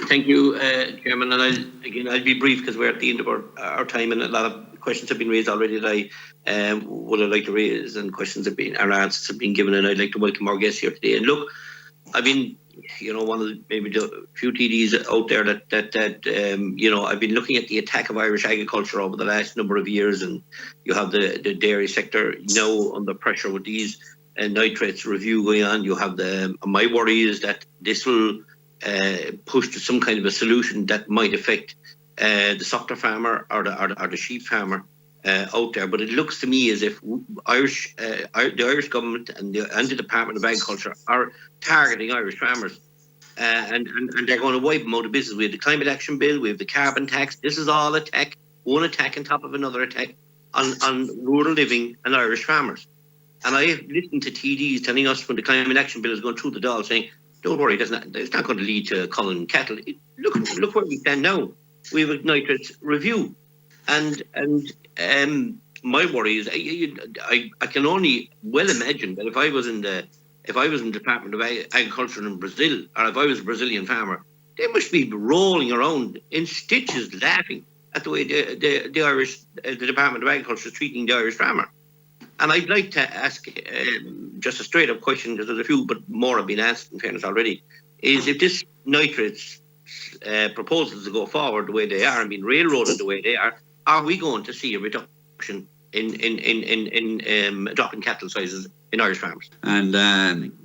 Thank you, Chairman. And I'll be brief because we're at the end of our time, and a lot of questions have been raised already that I would have liked to raise, and questions have been, our answers have been given, and I'd like to welcome our guests here today. And look, I've been, one of the maybe the few TDs out there that I've been looking at the attack of Irish agriculture over the last number of years, and you have the dairy sector now under pressure with these nitrates review going on. You have my worry is that this will push to some kind of a solution that might affect the suckler farmer or the sheep farmer out there. But it looks to me as if the Irish government and the Department of Agriculture are targeting Irish farmers, and they're going to wipe them out of business. We have the Climate Action Bill, we have the carbon tax. This is all one attack on top of another attack on rural living and Irish farmers. And I have listened to TDs telling us when the Climate Action Bill is going through the Dáil saying, don't worry, it's not going to lead to culling cattle. Look where we stand now. We have a nitrates review. And my worry is I can only well imagine that if I was in the Department of Agriculture in Brazil, or if I was a Brazilian farmer, they must be rolling around in stitches laughing at the way the Department of Agriculture is treating the Irish farmer. And I'd like to ask just a straight up question, because there's a few, but more have been asked in fairness already, is if this nitrates proposals to go forward the way they are and being railroaded the way they are we going to see a reduction in dropping cattle sizes in Irish farmers? And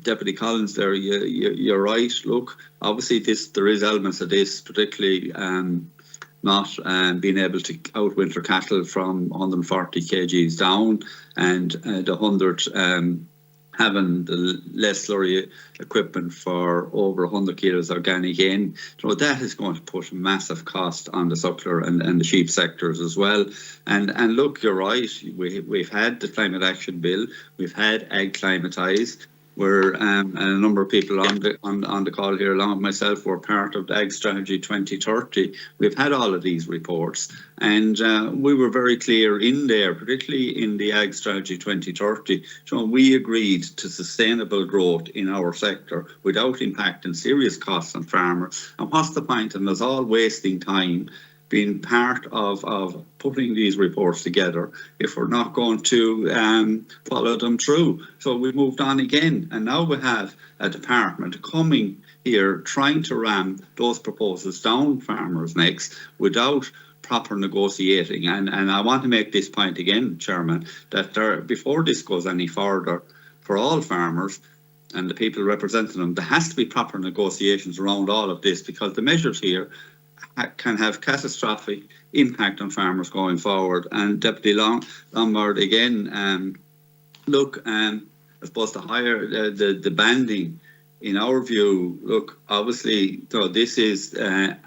Deputy Collins there, you're right. Look, obviously there is elements of this, particularly not being able to outwinter cattle from 140 kgs down, and the 100 having the less slurry equipment for over 100 kilos organic in. So that is going to put a massive cost on the suckler and the sheep sectors as well. And look, you're right. We've had the Climate Action Bill. We've had Ag Climatise. Where and a number of people on the call here, along with myself, were part of the Ag Strategy 2030. We've had all of these reports, and we were very clear in there, particularly in the Ag Strategy 2030. So we agreed to sustainable growth in our sector without impacting serious costs on farmers. And what's the point in us all wasting time being part of putting these reports together if we're not going to follow them through? So we moved on again, and now we have a department coming here trying to ram those proposals down farmers' necks without proper negotiating. And I want to make this point again, Chairman, that before this goes any further, for all farmers and the people representing them, there has to be proper negotiations around all of this, because the measures here can have catastrophic impact on farmers going forward. And Deputy Lombard again, look, I suppose the higher the banding, in our view, look, obviously, this is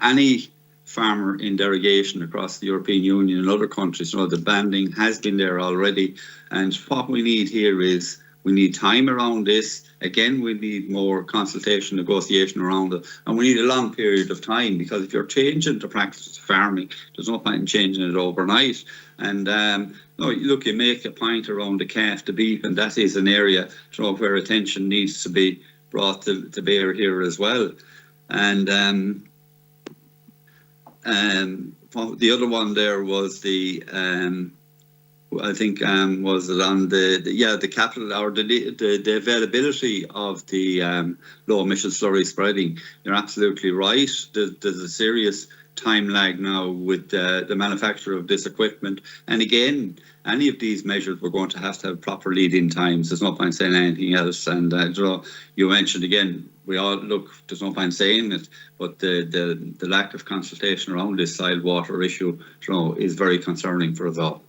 any farmer in derogation across the European Union and other countries. The banding has been there already, and what we need here is we need time around this. Again, we need more consultation, negotiation around it, and we need a long period of time, because if you're changing the practice of farming, there's no point in changing it overnight. And look, you make a point around the calf, the beef, and that is an area where attention needs to be brought to bear here as well. And the other one there was the I think was it on the capital, or the availability of the low emission slurry spreading. You're absolutely right. There's a serious time lag now with the manufacture of this equipment. And again, any of these measures we're going to have proper lead-in times. There's no point saying anything else. And you mentioned again, we all look, there's no point saying it, but the lack of consultation around this soil water issue is very concerning for us all.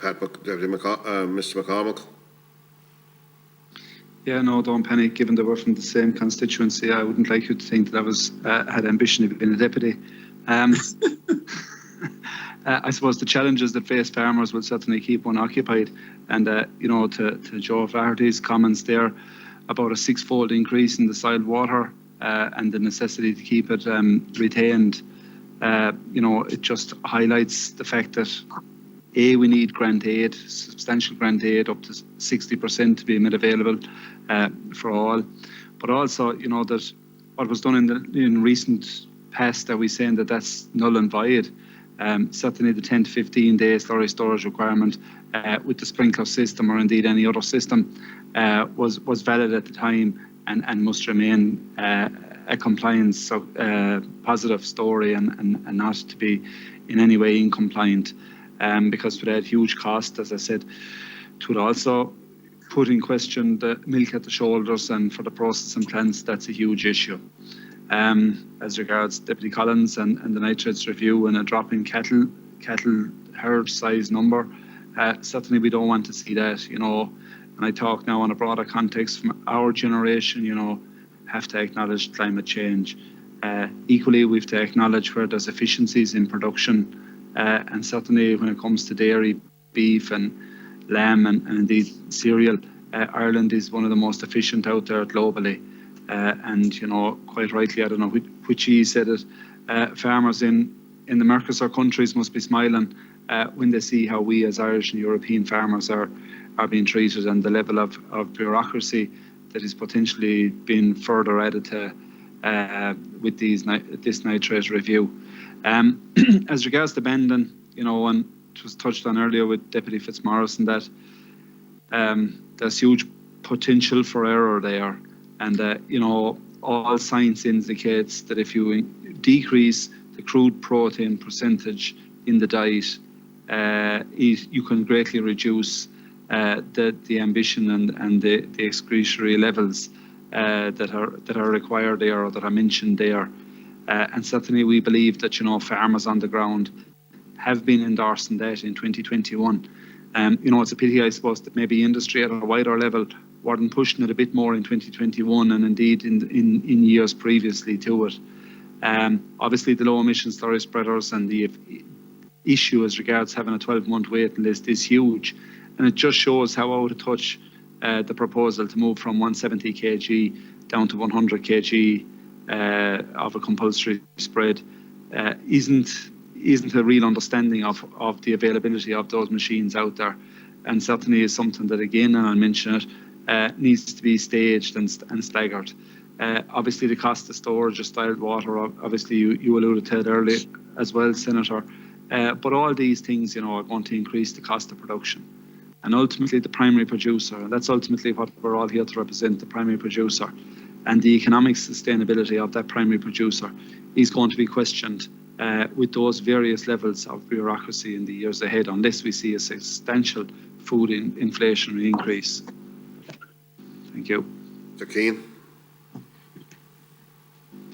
Mr. McCormick. Yeah, no, don't panic. Given that we're from the same constituency, I wouldn't like you to think that I was had ambition of being a deputy. I suppose the challenges that face farmers will certainly keep one occupied. And to Joe Flaherty's comments there about a six-fold increase in the soil water and the necessity to keep it retained, it just highlights the fact that we need grant aid, substantial grant aid, up to 60% to be made available for all. But also, that what was done in recent past, are we saying that that's null and void? Certainly the 10 to 15 days slurry storage requirement with the sprinkler system, or indeed any other system, was valid at the time and must remain a compliance positive story and not to be in any way incompliant, because for that huge cost, as I said, it would also put in question the milk at the shoulders, and for the processing plants that's a huge issue. As regards Deputy Collins and the nitrates review and a drop in cattle herd size number, certainly we don't want to see that. When I talk now on a broader context from our generation, have to acknowledge climate change. Equally, we have to acknowledge where there's efficiencies in production, and certainly when it comes to dairy, beef and lamb and indeed cereal, Ireland is one of the most efficient out there globally. And quite rightly, I don't know which he said it, farmers in the Mercosur countries must be smiling when they see how we as Irish and European farmers are being treated, and the level of bureaucracy that is potentially being further added to with this nitrate review. As regards to Bandon, and it was touched on earlier with Deputy Fitzmaurice, that there's huge potential for error there. And, all science indicates that if you decrease the crude protein percentage in the diet, you can greatly reduce the ambition and the excretory levels that are required there, or that are mentioned there. And certainly we believe that, farmers on the ground have been endorsing that in 2021. It's a pity, I suppose, that maybe industry at a wider level weren't pushing it a bit more in 2021 and indeed in years previously to it. Obviously, the low emission slurry spreaders and the issue as regards having a 12-month waiting list is huge, and it just shows how out of touch the proposal to move from 170 kg down to 100 kg of a compulsory spread isn't a real understanding of the availability of those machines out there, and certainly is something that, again, and I'll mention it, needs to be staged and staggered. Obviously, the cost of storage of distilled water, obviously you alluded to it earlier as well, Senator, but all these things, are going to increase the cost of production. And ultimately the primary producer, and that's ultimately what we're all here to represent, the primary producer, and the economic sustainability of that primary producer is going to be questioned with those various levels of bureaucracy in the years ahead, unless we see a substantial food inflationary increase. Thank you. Mr. Keane.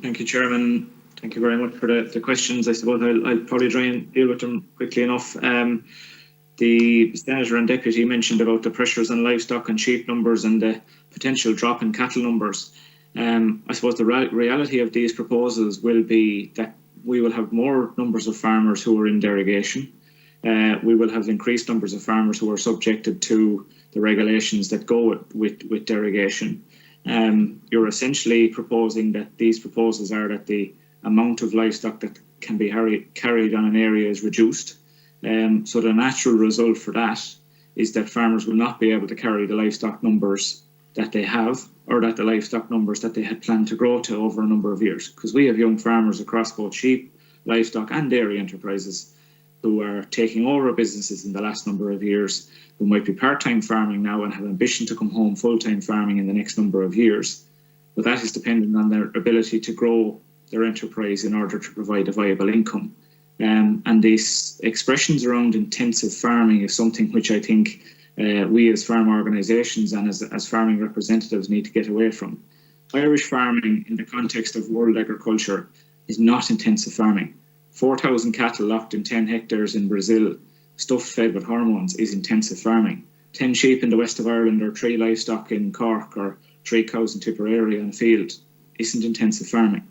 Thank you, Chairman. Thank you very much for the questions. I suppose I'll probably try and deal with them quickly enough. The Senator and Deputy mentioned about the pressures on livestock and sheep numbers and the potential drop in cattle numbers. I suppose the reality of these proposals will be that we will have more numbers of farmers who are in derogation. We will have increased numbers of farmers who are subjected to the regulations that go with derogation. You're essentially proposing that these proposals are that the amount of livestock that can be carried on an area is reduced. So the natural result for that is that farmers will not be able to carry the livestock numbers that they have, or that the livestock numbers that they had planned to grow to over a number of years. Because we have young farmers across both sheep, livestock and dairy enterprises who are taking over businesses in the last number of years, who might be part-time farming now and have ambition to come home full-time farming in the next number of years. But that is dependent on their ability to grow their enterprise in order to provide a viable income. And these expressions around intensive farming is something which I think we as farm organisations and as farming representatives need to get away from. Irish farming in the context of world agriculture is not intensive farming. 4,000 cattle locked in 10 hectares in Brazil, stuff fed with hormones, is intensive farming. 10 sheep in the west of Ireland, or 3 livestock in Cork, or 3 cows in Tipperary on a field isn't intensive farming.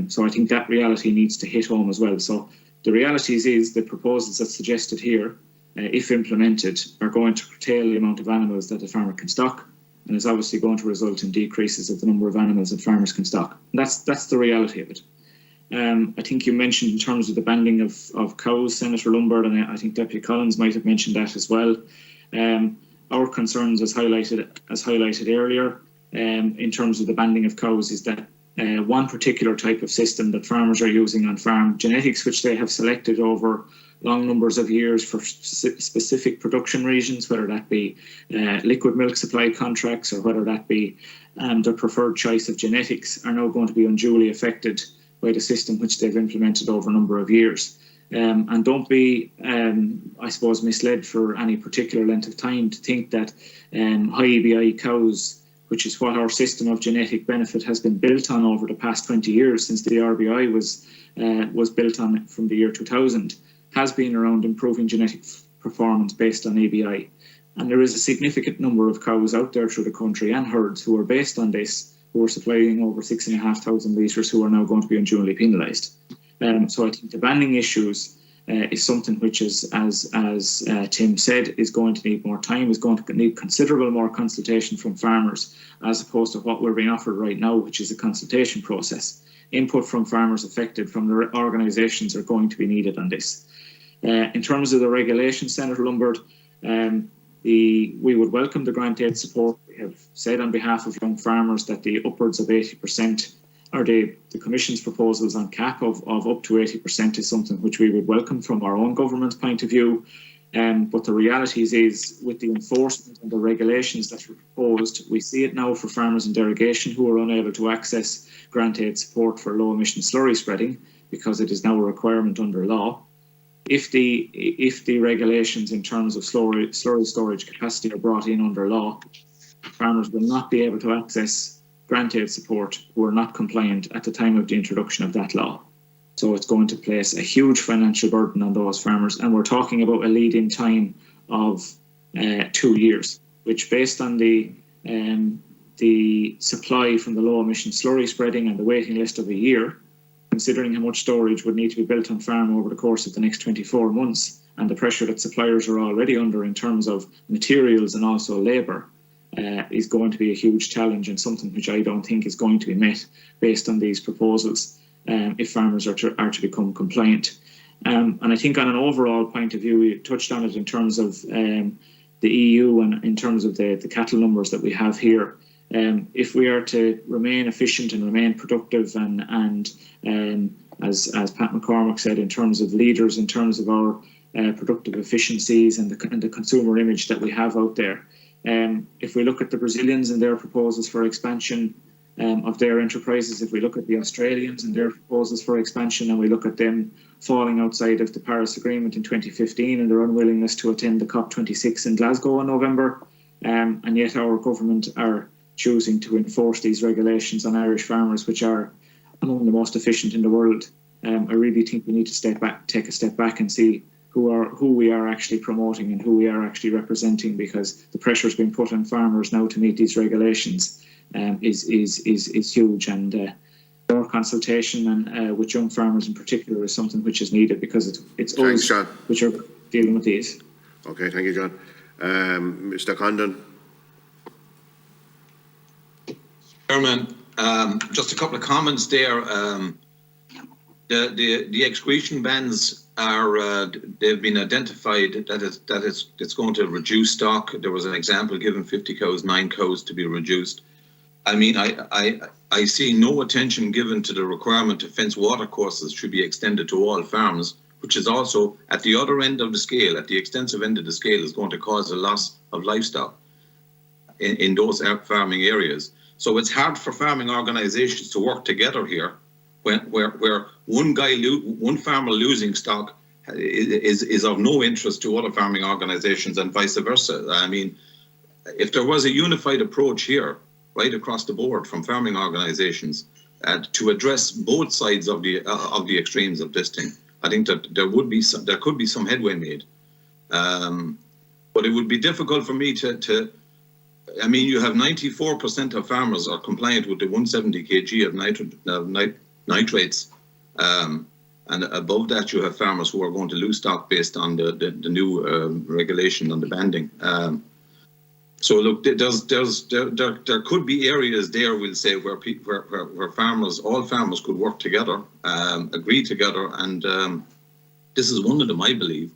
So I think that reality needs to hit home as well. So the realities is the proposals that's suggested here, if implemented, are going to curtail the amount of animals that a farmer can stock, and is obviously going to result in decreases of the number of animals that farmers can stock. And that's the reality of it. I think you mentioned in terms of the banding of cows, Senator Lombard, and I think Deputy Collins might have mentioned that as well. Our concerns, as highlighted earlier, in terms of the banding of cows, is that one particular type of system that farmers are using on farm, genetics which they have selected over long numbers of years for specific production regions, whether that be liquid milk supply contracts or whether that be their preferred choice of genetics, are now going to be unduly affected by the system which they've implemented over a number of years. And don't be, I suppose, misled for any particular length of time to think that high EBI cows, which is what our system of genetic benefit has been built on over the past 20 years since the RBI was built on from the year 2000, has been around improving genetic performance based on EBI. And there is a significant number of cows out there through the country and herds who are based on this, who are supplying over 6,500 litres, who are now going to be unduly penalised. So I think the banding issues is something which is, as Tim said, is going to need more time, is going to need considerable more consultation from farmers, as opposed to what we're being offered right now, which is a consultation process. Input from farmers affected, from the organisations, are going to be needed on this. In terms of the regulation, Senator Lombard, we would welcome the grant aid support. We have said on behalf of young farmers that the upwards of 80%, or the Commission's proposals on cap of up to 80%, is something which we would welcome from our own government's point of view. But the realities is, with the enforcement and the regulations that are proposed, we see it now for farmers in derogation who are unable to access grant aid support for low emission slurry spreading, because it is now a requirement under law. If the regulations in terms of slurry storage capacity are brought in under law, farmers will not be able to access grant aid support who are not compliant at the time of the introduction of that law. So it's going to place a huge financial burden on those farmers, and we're talking about a lead-in time of 2 years, which, based on the supply from the low emission slurry spreading and the waiting list of a year, considering how much storage would need to be built on farm over the course of the next 24 months, and the pressure that suppliers are already under in terms of materials and also labour, is going to be a huge challenge, and something which I don't think is going to be met based on these proposals if farmers are to become compliant. And I think, on an overall point of view, we touched on it in terms of the EU and in terms of the cattle numbers that we have here. If we are to remain efficient and remain productive, and as Pat McCormack said, in terms of leaders, in terms of our productive efficiencies and the consumer image that we have out there, if we look at the Brazilians and their proposals for expansion of their enterprises, if we look at the Australians and their proposals for expansion, and we look at them falling outside of the Paris Agreement in 2015 and their unwillingness to attend the COP26 in Glasgow in November, and yet our government are choosing to enforce these regulations on Irish farmers, which are among the most efficient in the world, I really think we need to take a step back and see who we are actually promoting and who we are actually representing, because the pressure is being put on farmers now to meet these regulations is huge, and more consultation and with young farmers in particular is something which is needed, because it's us which are dealing with these. Okay, thank you, John. Mr. Condon. Chairman, just a couple of comments there. The excretion bans are they've been identified that it's going to reduce stock. There was an example given: 50 cows, 9 cows to be reduced. I mean, I see no attention given to the requirement to fence watercourses should be extended to all farms, which is also at the other end of the scale, at the extensive end of the scale, is going to cause a loss of livestock in those farming areas. So it's hard for farming organisations to work together here, where one farmer losing stock is of no interest to other farming organisations, and vice versa. I mean, if there was a unified approach here, right across the board from farming organisations, to address both sides of the extremes of this thing, I think that there could be some headway made. But it would be difficult for me to I mean, you have 94% of farmers are compliant with the 170 kg of nitrates, and above that you have farmers who are going to lose stock based on the new regulation on the banding. So look, there could be areas there, we'll say, where farmers, all farmers, could work together, agree together, and this is one of them, I believe.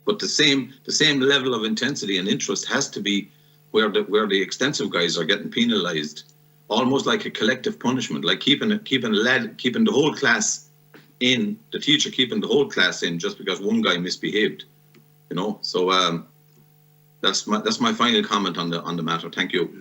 But the same level of intensity and interest has to be where the extensive guys are getting penalised, almost like a collective punishment, like keeping the whole class in, the teacher keeping the whole class in just because one guy misbehaved, you know. So that's my final comment on the matter. Thank you.